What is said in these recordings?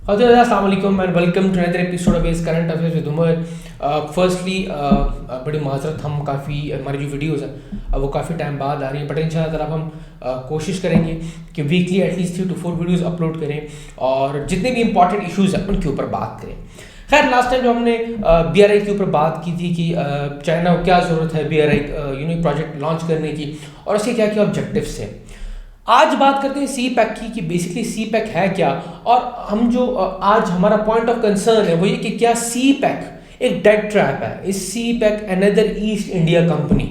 अस्सलाम वालेकुम and welcome to another episode of इस current affairs with Umar. Firstly बड़ी माजरत, हम काफ़ी हमारी जो वीडियोस हैं वो काफ़ी टाइम बाद आ रही हैं, बट इंशाल्लाह ताला हम कोशिश करेंगे कि weekly at least 3 to 4 videos upload करें और जितने भी इंपॉर्टेंट इश्यूज़ हैं उनके ऊपर बात करें। खैर, लास्ट टाइम जो हमने BRI के ऊपर बात की थी कि चाइना को क्या ज़रूरत है BRI प्रोजेक्ट लॉन्च करने की और उसके क्या क्या ऑब्जेक्टिव्स हैं। आज बात करते हैं सी पैक की कि बेसिकली सी पैक है क्या, और हम जो आज हमारा पॉइंट ऑफ कंसर्न है वो ये कि क्या सी पैक एक डेड ट्रैप है। इस CPEC another East India Company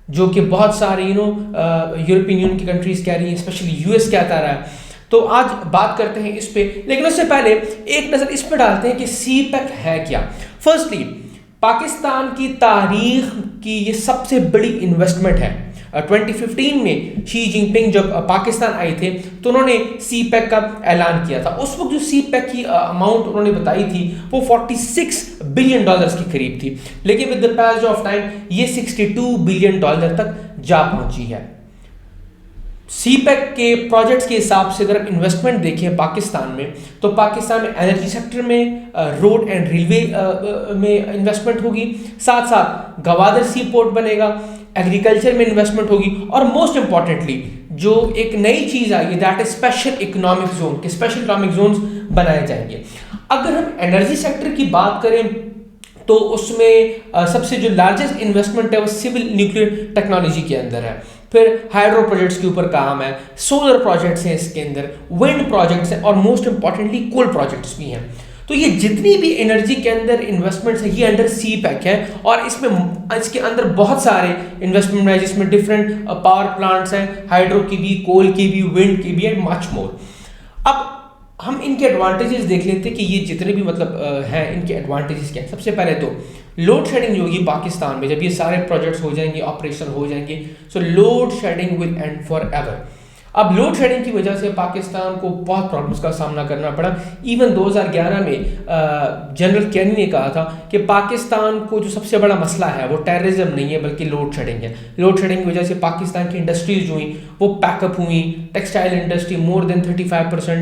जो कि बहुत सारे यूरोपियन यूनियन की कंट्रीज कह रही है, स्पेशली US कहता रहा है। तो आज बात करते हैं इस पे, लेकिन उससे पहले एक नज़र इस पे डालते हैं कि सी पैक है क्या। फर्स्टली, पाकिस्तान की तारीख की ये सबसे बड़ी इन्वेस्टमेंट है। 2015 में शी जिनपिंग जब पाकिस्तान आए थे तो उन्होंने सी पैक का ऐलान किया था। उस वक्त जो सी पैक की अमाउंट उन्होंने बताई थी वो $46 बिलियन के करीब थी, लेकिन with the passage of time ये $62 बिलियन तक जा पहुंची है। सी पैक के प्रोजेक्ट्स के हिसाब से अगर आप इन्वेस्टमेंट देखें पाकिस्तान में, तो पाकिस्तान में एनर्जी सेक्टर में, रोड एंड रेलवे में इन्वेस्टमेंट होगी, साथ साथ गवादर सी पोर्ट बनेगा, एग्रीकल्चर में इन्वेस्टमेंट होगी, और मोस्ट इंपॉर्टेंटली जो एक नई चीज़ आई है that is special economic zone के स्पेशल इकोनॉमिक जोन्स बनाए जाएंगे। अगर हम एनर्जी सेक्टर की बात करें तो उसमें सबसे जो लार्जेस्ट इन्वेस्टमेंट है वो सिविल न्यूक्लियर टेक्नोलॉजी के अंदर है, फिर हाइड्रो प्रोजेक्ट्स के ऊपर काम है, सोलर प्रोजेक्ट्स हैं इसके अंदर, विंड प्रोजेक्ट्स हैं, और मोस्ट इंपॉर्टेंटली कोल प्रोजेक्ट्स भी हैं। तो ये जितनी भी एनर्जी के अंदर इन्वेस्टमेंट्स है ये अंडर सी पैक है, और इसके अंदर बहुत सारे इन्वेस्टमेंट है जिसमें डिफरेंट पावर प्लांट्स हैं, हाइड्रो की भी, कोल की भी, विंड की भी, एंड मच मोर। अब हम इनके एडवांटेजेस देख लेते हैं कि ये जितने भी हैं इनके एडवांटेजेस क्या हैं। सबसे पहले तो लोड शेडिंग जो होगी पाकिस्तान में, जब ये सारे प्रोजेक्ट्स हो जाएंगे, ऑपरेशन हो जाएंगे, सो load shedding will and for ever. अब लोड शेडिंग की वजह से पाकिस्तान को बहुत प्रॉब्लम्स का सामना करना पड़ा। इवन 2011 में जनरल कैनी ने कहा था कि पाकिस्तान को जो सबसे बड़ा मसला है वो टेररिज्म नहीं है बल्कि लोड शेडिंग है। लोड शेडिंग की वजह से पाकिस्तान की इंडस्ट्रीज जो हुई वो पैकअप हुई, textile industry more than 35%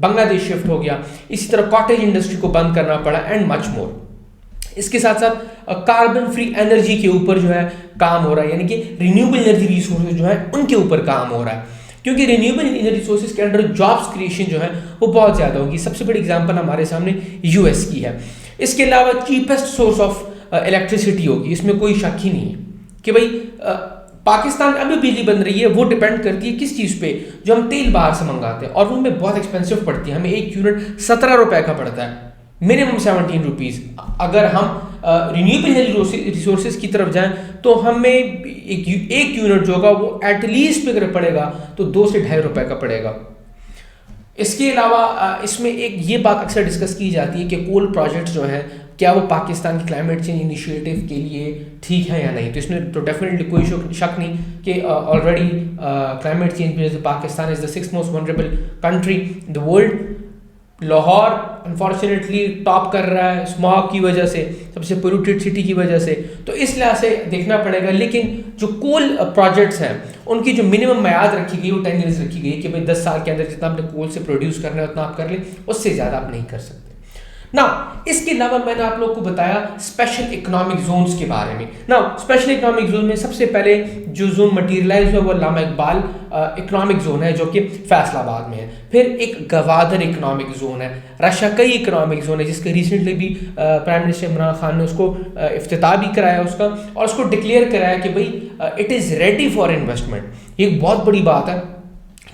Bangladesh shift हो गया, इसी तरह कॉटेज इंडस्ट्री को बंद करना पड़ा, एंड मच मोर। इसके साथ साथ कार्बन फ्री एनर्जी के ऊपर जो है काम हो रहा है, यानी कि रिन्यूएबल एनर्जी रिसोर्सेज जो है उनके ऊपर काम हो रहा है, क्योंकि रिन्यूएबल एनर्जी रिसोर्सेज के अंडर जॉब्स क्रिएशन जो है वो बहुत ज़्यादा होगी। सबसे बड़ी एग्जांपल हमारे सामने US की है। इसके अलावा चीपेस्ट सोर्स ऑफ इलेक्ट्रिसिटी होगी, इसमें कोई शक ही नहीं है कि भाई पाकिस्तान अभी बिजली बन रही है वो डिपेंड करती है किस चीज़ पे, जो हम तेल बाहर से मंगाते हैं, और वो हमें बहुत एक्सपेंसिव पड़ती है। हमें 1 यूनिट 17 रुपए का पड़ता है, मिनिमम 17 रुपीज़। अगर हम रिन्यूएबल एनर्जी रिसोर्सेज की तरफ जाएं तो हमें एक यूनिट जो होगा वो एटलीस्ट पे अगर पड़ेगा तो 2 से ढाई रुपए का पड़ेगा। इसके अलावा इसमें एक ये बात अक्सर डिस्कस की जाती है कि कोल प्रोजेक्ट्स जो हैं क्या वो पाकिस्तान की क्लाइमेट चेंज इनिशिएटिव के लिए ठीक है या नहीं। तो इसमें तो डेफिनेटली कोई शक नहीं कि ऑलरेडी क्लाइमेट चेंज में Pakistan is the 6th most vulnerable country in the world. Lahore unfortunately top कर रहा है स्मॉग की वजह से, सबसे पोल्यूटेड सिटी की वजह से, तो इस लिहाज से देखना पड़ेगा। लेकिन जो कोल प्रोजेक्ट्स हैं उनकी जो मिनिमम मियाद रखी गई वो 10 ईयर्स रखी गई कि भाई 10 साल के अंदर जितना आपने कोल से प्रोड्यूस करना है उतना आप कर लें, उससे ज़्यादा आप नहीं कर सकते ना। इसके अलावा मैंने आप लोग को बताया स्पेशल इकोनॉमिक जोन्स के बारे में। ना स्पेशल इकोनॉमिक जोन में सबसे पहले जो जोन मटीरियलाइज हुआ वो अल्लामा इकबाल इकोनॉमिक जोन है जो कि फैसलाबाद में है। फिर एक गवादर इकोनॉमिक जोन है, रशाकई इकोनॉमिक जोन है जिसके रिसेंटली भी प्राइम मिनिस्टर इमरान खान ने उसको इफ्तिताह भी कराया उसका, और उसको डिक्लेयर कराया कि भाई it is ready for investment. ये एक बहुत बड़ी बात है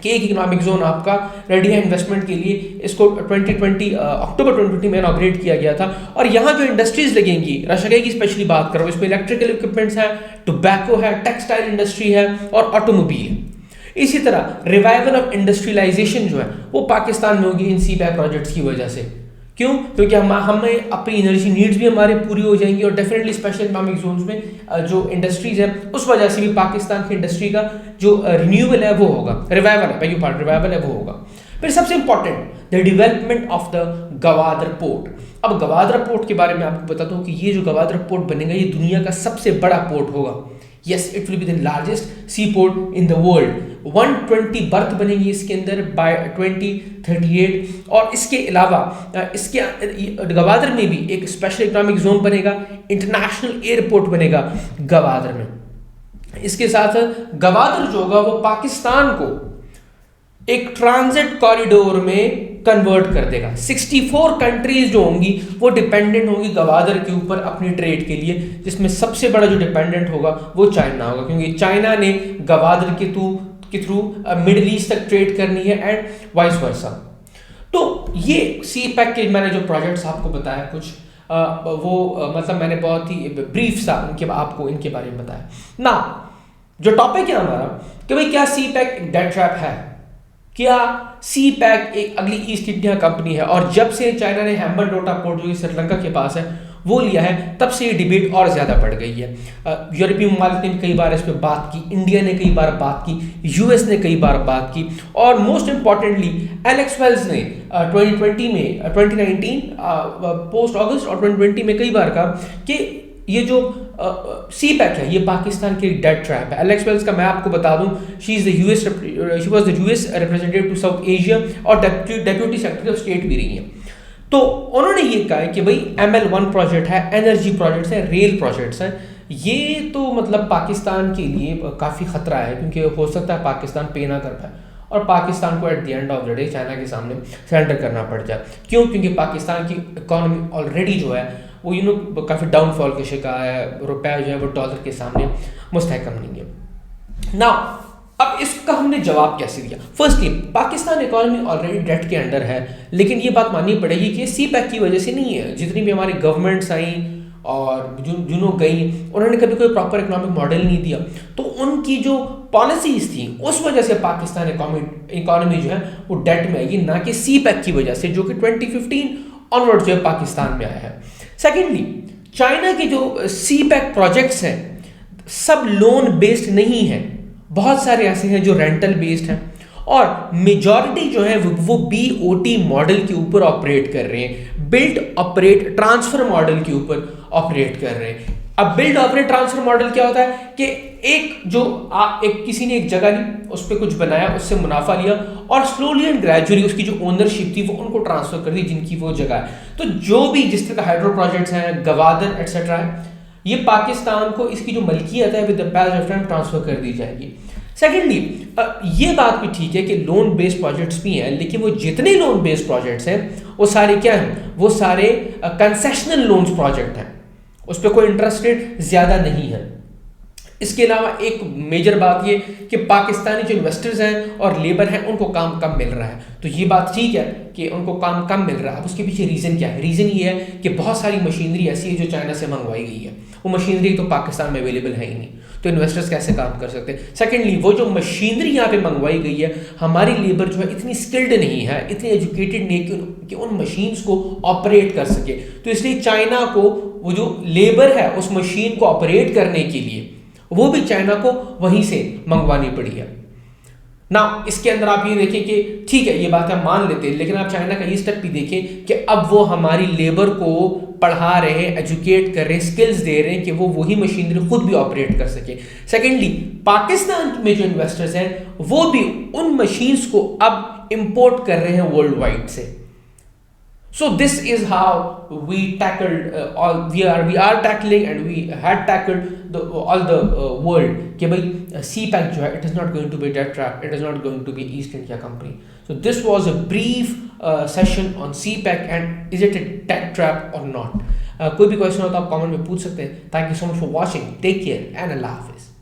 कि एक इकोनॉमिक जोन आपका रेडी है इन्वेस्टमेंट के लिए। इसको 2020 अक्टूबर 2020 में इनॉग्रेट किया गया था, और यहाँ जो इंडस्ट्रीज लगेंगी, रशाकई की स्पेशली बात करो, इसमें इलेक्ट्रिकल इक्विपमेंट्स है, टोबैको है, टेक्सटाइल इंडस्ट्री है, और ऑटोमोबाइल। इसी तरह रिवाइवल ऑफ इंडस्ट्रियलाइजेशन जो है वो पाकिस्तान में होगी इन सी पैक प्रोजेक्ट्स की वजह से। क्यों? क्योंकि हमें अपनी एनर्जी नीड्स भी हमारे पूरी हो जाएंगी, और डेफिनेटली स्पेशल इकोनॉमिक जोन्स में जो इंडस्ट्रीज है उस वजह से भी पाकिस्तान की इंडस्ट्री का जो रिन्यूएबल है वो होगा, रिवाइवल है वो होगा। फिर सबसे important the development of the Gwadar port. अब गवादर पोर्ट के बारे में आपको बताता हूँ कि ये जो गवादर पोर्ट बनेगा ये दुनिया का सबसे बड़ा पोर्ट होगा। Yes, it will be the largest C port in the world. 120 birth बनेंगी इसके अंदर बाय 2038। और इसके अलावा इसके गवादर में भी एक स्पेशल इकोनॉमिक जोन बनेगा, इंटरनेशनल एयरपोर्ट बनेगा गवादर में। इसके साथ गवादर जो होगा वो पाकिस्तान को एक ट्रांजिट कॉरिडोर में कन्वर्ट कर देगा। 64 कंट्रीज जो होंगी वो डिपेंडेंट होंगी गवादर के ऊपर अपनी ट्रेड के लिए, जिसमें सबसे बड़ा जो डिपेंडेंट होगा वो चाइना होगा, क्योंकि चाइना ने गवादर के थ्रू मिडिल ईस्ट तक ट्रेड करनी है एंड वाइस वर्सा। तो ये सी पैक के मैंने जो प्रोजेक्ट्स आपको बताया कुछ वो मतलब मैंने बहुत ही ब्रीफ सा आपको इनके बारे में बताया ना। जो टॉपिक है हमारा कि भाई क्या सी पैक एक डेट ट्रैप है, क्या सी पैक एक अगली ईस्ट इंडिया कंपनी है। और जब से चाइना ने हैम्बनटोटा पोर्ट जो श्रीलंका के पास है वो लिया है, तब से ये डिबेट और ज़्यादा बढ़ गई है। यूरोपीय ममालिक ने कई बार इस पर बात की, इंडिया ने कई बार बात की, यूएस ने कई बार बात की, और मोस्ट इंपॉर्टेंटली एलेक्स वेल्स ने 2019 पोस्ट अगस्त और 2020 में कई बार कहा कि ये जो सी पैक है ये पाकिस्तान की डेट ट्रैप है। एलेक्स वेल्स का मैं आपको बता दूं, she was the US representative to South Asia और डेप्यूटी सेक्रेटरी ऑफ स्टेट भी रही हैं। तो उन्होंने ये कहा है कि भाई ML1 प्रोजेक्ट है, एनर्जी प्रोजेक्ट्स है, रेल प्रोजेक्ट्स हैं, ये तो मतलब पाकिस्तान के लिए काफ़ी खतरा है, क्योंकि हो सकता है पाकिस्तान पे ना कर पाए और पाकिस्तान को at the end of the day China के सामने सरेंडर करना पड़ जाए। क्यों? क्योंकि पाकिस्तान की इकोनॉमी ऑलरेडी जो है वो काफ़ी डाउनफॉल के शिकार है, रुपया जो है वो डॉलर के सामने मुस्तहकम नहीं है ना। अब इसका हमने जवाब कैसे दिया? Firstly Pakistan economy already debt के अंडर है, लेकिन ये बात माननी पड़ेगी कि सी पैक की वजह से नहीं है। जितनी भी हमारी गवर्नमेंट्स आई और जिन्हों गई, उन्होंने कभी कोई प्रॉपर इकोनॉमिक मॉडल नहीं दिया, तो उनकी जो पॉलिसीज थी उस वजह से पाकिस्तान इकोनॉमी जो है वो डेट में आएगी, ना कि सी पैक की वजह से, जो कि 2015 ऑनवर्ड जो है पाकिस्तान में आया है। सेकेंडली चाइना के जो सी पैक प्रोजेक्ट्स हैं सब लोन बेस्ड नहीं है, बहुत सारे ऐसे हैं जो रेंटल बेस्ड हैं, और मेजॉरिटी जो है वो BOT मॉडल के ऊपर ऑपरेट कर रहे हैं, बिल्ड ऑपरेट ट्रांसफर मॉडल के ऊपर ऑपरेट कर रहे हैं। अब बिल्ड ऑपरेट ट्रांसफर मॉडल क्या होता है कि किसी ने एक जगह ली, उस पर कुछ बनाया, उससे मुनाफा लिया और स्लोली एंड ग्रेजुअली उसकी जो ओनरशिप थी वो उनको ट्रांसफर कर दी जिनकी वो जगह है। तो जो भी जिस तरह का हाइड्रो प्रोजेक्ट्स हैं, गवादर एटसेट्रा है, ये पाकिस्तान को इसकी जो मलकियत है with the passage of time transfer कर दी जाएगी। सेकेंडली ये बात भी ठीक है कि लोन बेस्ड प्रोजेक्ट्स भी हैं, लेकिन वो जितने लोन बेस्ड प्रोजेक्ट्स हैं वो सारे क्या हैं? वो सारे कंसेशनल लोन्स प्रोजेक्ट हैं, उस पर कोई इंटरेस्ट रेट ज़्यादा नहीं है। इसके अलावा एक मेजर बात ये कि पाकिस्तानी जो इन्वेस्टर्स हैं और लेबर हैं उनको काम कम मिल रहा है, तो ये बात ठीक है कि उनको काम कम मिल रहा है। अब उसके पीछे रीज़न क्या है? रीज़न ये है कि बहुत सारी मशीनरी ऐसी है जो चाइना से मंगवाई गई है, वो मशीनरी तो पाकिस्तान में अवेलेबल है ही नहीं, तो इन्वेस्टर्स कैसे काम कर सकते हैं? सेकेंडली वो जो मशीनरी यहाँ पे मंगवाई गई है, हमारी लेबर जो है इतनी स्किल्ड नहीं है, इतनी एजुकेटेड नहीं कि उन मशीन्स को ऑपरेट कर सके, तो इसलिए चाइना को वो जो लेबर है उस मशीन को ऑपरेट करने के लिए वो भी चाइना को वहीं से मंगवानी पड़ी है ना। इसके अंदर आप ये देखें कि ठीक है ये बात हम मान लेते हैं, लेकिन आप चाइना का ये स्टेप भी देखें कि अब वो हमारी लेबर को पढ़ा रहे हैं, एजुकेट कर रहे हैं, स्किल्स दे रहे हैं कि वो वही मशीनरी खुद भी ऑपरेट कर सके। सेकेंडली पाकिस्तान में जो इन्वेस्टर्स हैं वो भी उन मशीन्स को अब इंपोर्ट कर रहे हैं वर्ल्ड वाइड से। So this is how we tackled we are tackling and we had tackled all the world कि भाई सी पैक जो है it is not going to be debt trap, it is not going to be East India Company. So this was a brief session on CPEC and is it a debt trap or not. कोई भी question हो तो आप comment में पूछ सकते हैं। Thank you so much for watching. Take care and Allah Hafiz.